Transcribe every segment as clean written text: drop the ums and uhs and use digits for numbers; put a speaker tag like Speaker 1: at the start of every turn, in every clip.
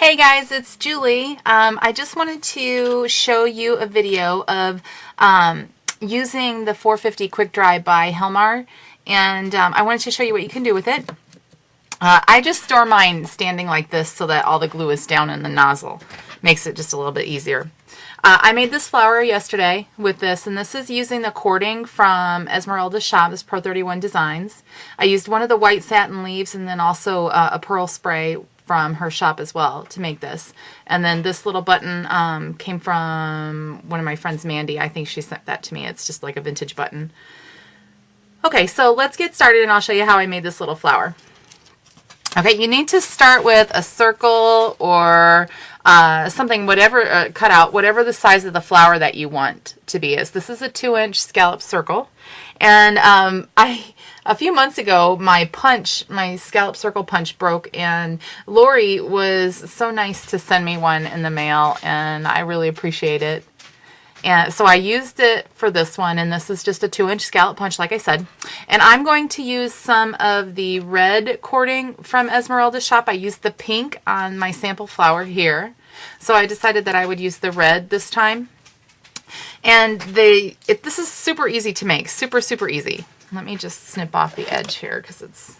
Speaker 1: Hey guys, it's Julie. I just wanted to show you a video of using the 450 Quick Dry by Helmar, and I wanted to show you what you can do with it. I just store mine standing like this so that all the glue is down in the nozzle. Makes it just a little bit easier. I made this flower yesterday with this, and this is using the cording from Esmeralda's shop, this Pro31 Designs. I used one of the white satin leaves and then also a pearl spray from her shop as well to make this. And then this little button came from one of my friends, Mandy. I think she sent that to me. It's just like a vintage button. Okay, so let's get started and I'll show you how I made this little flower. Okay, you need to start with a circle or something, whatever, cut out, whatever the size of the flower that you want to be is. This is a 2-inch scallop circle. And a few months ago, my scallop circle punch broke, and Lori was so nice to send me one in the mail, and I really appreciate it. And so I used it for this one, and this is just a 2-inch scallop punch, like I said. And I'm going to use some of the red cording from Esmeralda's shop. I used the pink on my sample flower here. So I decided that I would use the red this time. And this is super easy to make, super, super easy. Let me just snip off the edge here because it's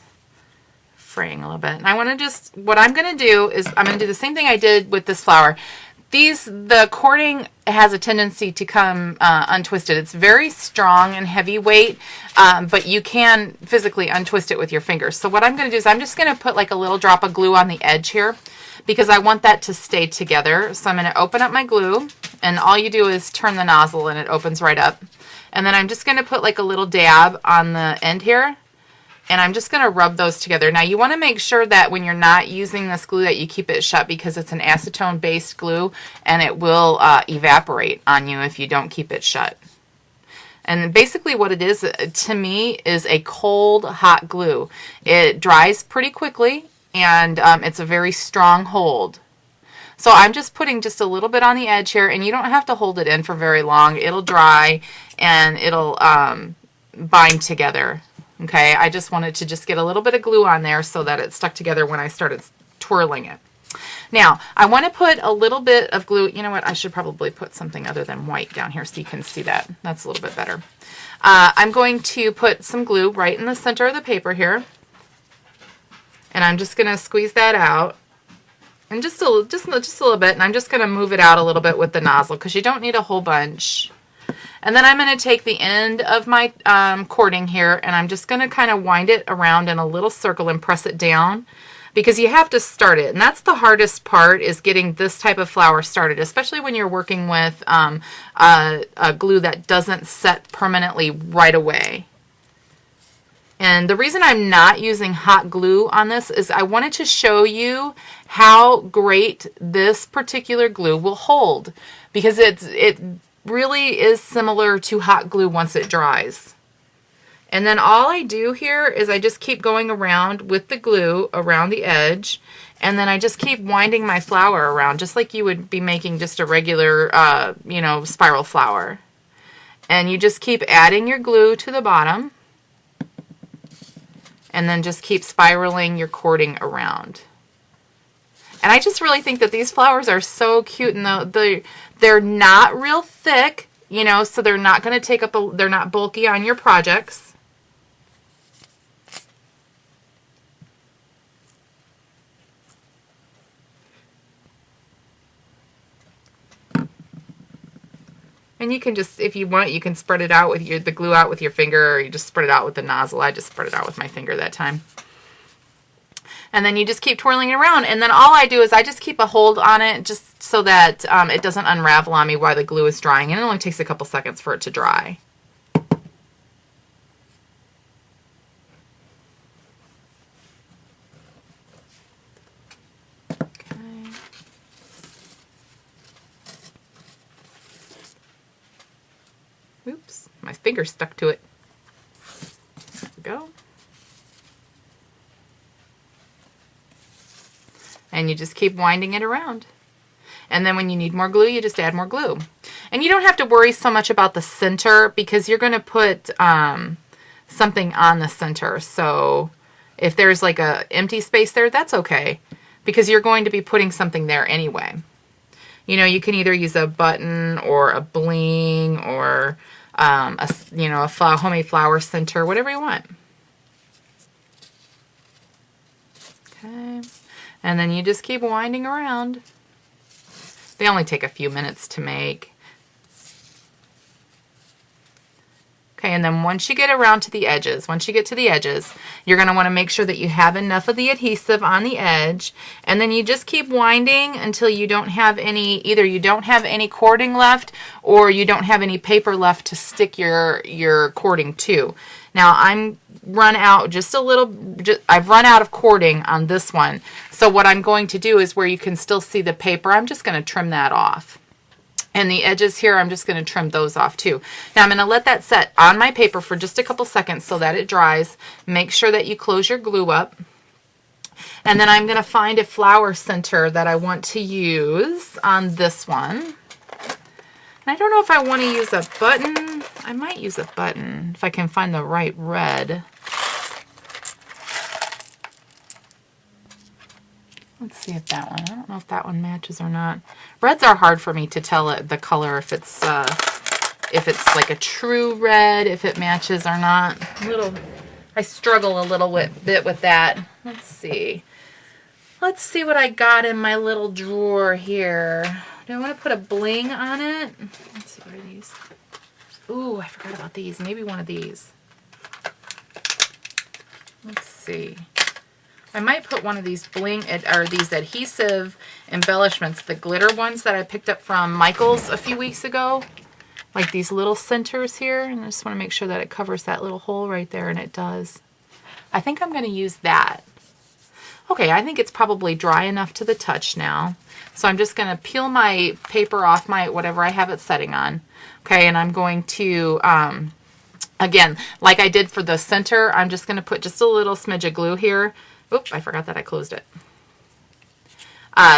Speaker 1: fraying a little bit. And I want to what I'm going to do is I'm going to do the same thing I did with this flower. The cording has a tendency to come untwisted. It's very strong and heavyweight, but you can physically untwist it with your fingers. So what I'm going to do is I'm just going to put like a little drop of glue on the edge here because I want that to stay together. So I'm going to open up my glue, and all you do is turn the nozzle and it opens right up. And then I'm just going to put like a little dab on the end here. And I'm just going to rub those together. Now you want to make sure that when you're not using this glue that you keep it shut because it's an acetone based glue and it will evaporate on you if you don't keep it shut. And basically what it is to me is a cold hot glue. It dries pretty quickly and it's a very strong hold. So I'm just putting just a little bit on the edge here, and you don't have to hold it in for very long. It'll dry and it'll bind together. Okay, I just wanted to just get a little bit of glue on there so that it stuck together when I started twirling it. Now, I want to put a little bit of glue. You know what? I should probably put something other than white down here so you can see that. That's a little bit better. I'm going to put some glue right in the center of the paper here. And I'm just going to squeeze that out. And just a little bit. And I'm just going to move it out a little bit with the nozzle because you don't need a whole bunch. And then I'm going to take the end of my cording here, and I'm just going to kind of wind it around in a little circle and press it down because you have to start it. And that's the hardest part, is getting this type of flower started, especially when you're working with a glue that doesn't set permanently right away. And the reason I'm not using hot glue on this is I wanted to show you how great this particular glue will hold, because it really is similar to hot glue once it dries. And then all I do here is I just keep going around with the glue around the edge, and then I just keep winding my flower around just like you would be making just a regular spiral flower. And you just keep adding your glue to the bottom, and then just keep spiraling your cording around. And I just really think that these flowers are so cute, and they're not real thick, so they're not going to take up they're not bulky on your projects. And you can just, if you want, you can spread it out with the glue out with your finger, or you just spread it out with the nozzle. I just spread it out with my finger that time. And then you just keep twirling it around. And then all I do is I just keep a hold on it just so that it doesn't unravel on me while the glue is drying. And it only takes a couple seconds for it to dry. Okay. Oops, my finger stuck to it. There we go. And you just keep winding it around. And then when you need more glue, you just add more glue. And you don't have to worry so much about the center because you're going to put something on the center. So if there's like a empty space there, that's okay. because you're going to be putting something there anyway. You know, you can either use a button or a bling or a homemade flower center, whatever you want. Okay, and then you just keep winding around. They only take a few minutes to make. Okay, and then once you get around to the edges, you're going to want to make sure that you have enough of the adhesive on the edge, and then you just keep winding until you don't have any, either you don't have any cording left or you don't have any paper left to stick your cording to. Now I've run out of cording on this one, so what I'm going to do is where you can still see the paper, I'm just going to trim that off. And the edges here, I'm just going to trim those off too. Now I'm going to let that set on my paper for just a couple seconds so that it dries. Make sure that you close your glue up. And then I'm going to find a flower center that I want to use on this one. And I don't know if I want to use a button. I might use a button if I can find the right red. Let's see if that one, I don't know if that one matches or not. Reds are hard for me to tell the color if it's like a true red, if it matches or not. I struggle a little bit with that. Let's see. Let's see what I got in my little drawer here. Do I want to put a bling on it? Let's see, what are these? Ooh, I forgot about these. Maybe one of these. Let's see. I might put one of these these adhesive embellishments, the glitter ones that I picked up from Michael's a few weeks ago. Like these little centers here. And I just want to make sure that it covers that little hole right there, and it does. I think I'm going to use that. Okay, I think it's probably dry enough to the touch now. So I'm just going to peel my paper off my whatever I have it setting on. Okay, and I'm going to, again, like I did for the center, I'm just going to put just a little smidge of glue here. Oops, I forgot that I closed it.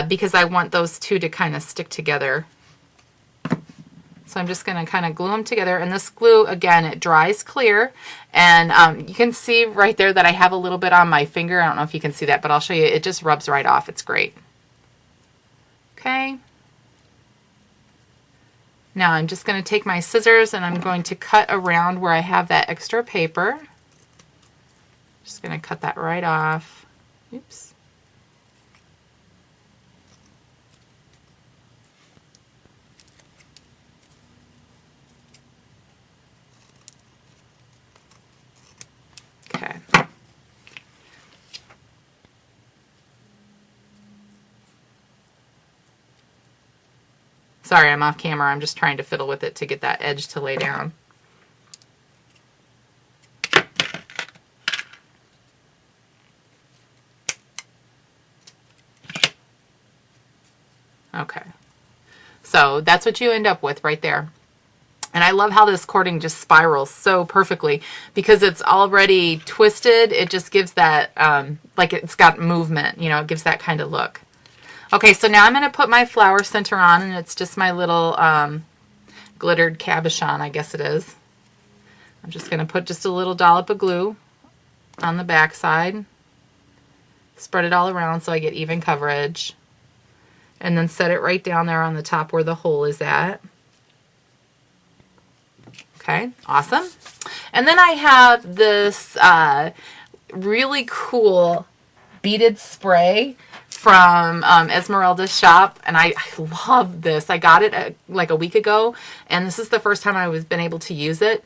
Speaker 1: Because I want those two to kind of stick together. So I'm just going to kind of glue them together. And this glue, again, it dries clear. And you can see right there that I have a little bit on my finger. I don't know if you can see that, but I'll show you. It just rubs right off. It's great. Okay. Now I'm just going to take my scissors and I'm going to cut around where I have that extra paper. Just going to cut that right off. Oops. Okay. Sorry, I'm off camera. I'm just trying to fiddle with it to get that edge to lay down. Okay, so that's what you end up with right there. And I love how this cording just spirals so perfectly because it's already twisted. It just gives that, like it's got movement, you know, it gives that kind of look. Okay, so now I'm going to put my flower center on, and it's just my little glittered cabochon, I guess it is. I'm just going to put just a little dollop of glue on the back side. Spread it all around so I get even coverage. And then set it right down there on the top where the hole is at. Okay, awesome. And then I have this really cool beaded spray from Esmeralda's shop, and I love this. I got it like a week ago, and this is the first time I've been able to use it.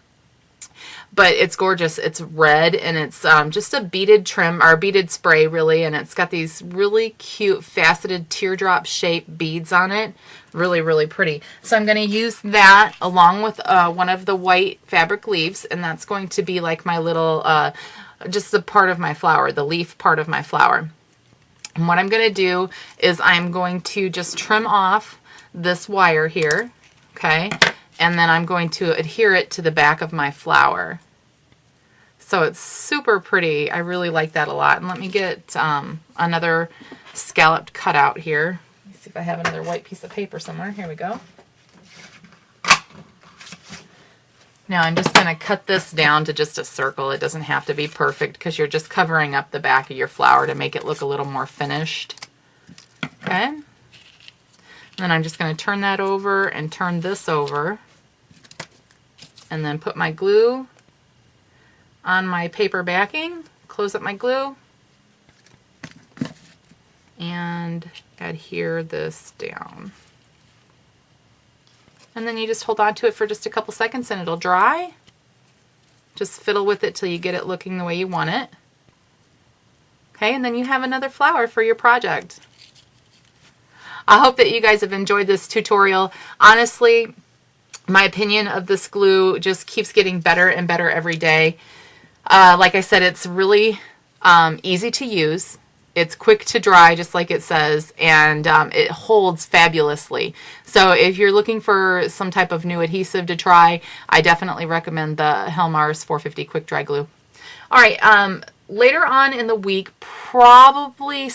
Speaker 1: But it's gorgeous. It's red, and it's just a beaded trim, or beaded spray, really, and it's got these really cute faceted teardrop shaped beads on it. Really, really pretty. So I'm going to use that along with one of the white fabric leaves, and that's going to be like my little, just the part of my flower, the leaf part of my flower. And what I'm going to do is I'm going to just trim off this wire here, okay? And then I'm going to adhere it to the back of my flower. So it's super pretty. I really like that a lot. And let me get another scalloped cutout here. Let me see if I have another white piece of paper somewhere. Here we go. Now I'm just going to cut this down to just a circle. It doesn't have to be perfect because you're just covering up the back of your flower to make it look a little more finished. Okay. And then I'm just going to turn that over and turn this over. And then put my glue on my paper backing. Close up my glue. And adhere this down. And then you just hold on to it for just a couple seconds and it'll dry. Just fiddle with it till you get it looking the way you want it. Okay, and then you have another flower for your project. I hope that you guys have enjoyed this tutorial. Honestly, my opinion of this glue just keeps getting better and better every day. Like I said, it's really easy to use. It's quick to dry, just like it says, and it holds fabulously. So if you're looking for some type of new adhesive to try, I definitely recommend the Helmar's 450 Quick Dry Glue. All right, later on in the week, probably,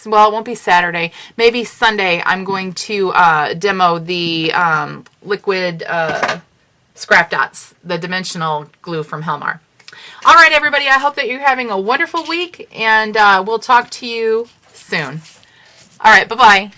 Speaker 1: well, it won't be Saturday, maybe Sunday, I'm going to demo the liquid scrap dots, the dimensional glue from Helmar. All right, everybody, I hope that you're having a wonderful week, and we'll talk to you soon. All right, bye-bye.